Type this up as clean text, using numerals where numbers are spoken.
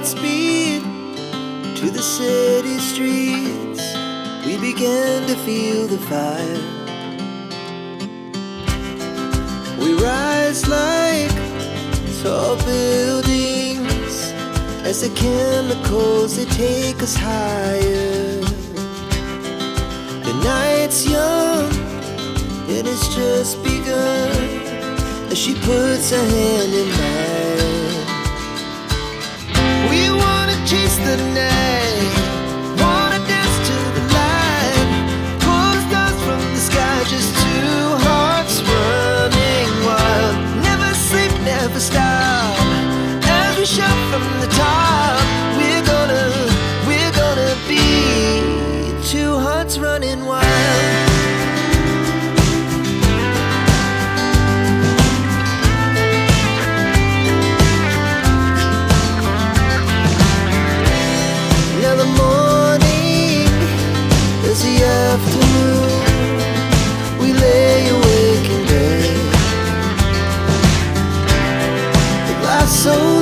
Godspeed to the city streets. We began to feel the fire. We rise like tall buildings as the chemicals, they take us higher. The night's young, it has just begun, as she puts her hand in mine. We wanna chase the night, wanna dance to the light, pull the stars from the sky, just two hearts running wild. Never sleep, never stop, as we shout from the top. We're gonna be two hearts running wild. Now the morning is the afternoon. We lay awake in bed, the glass so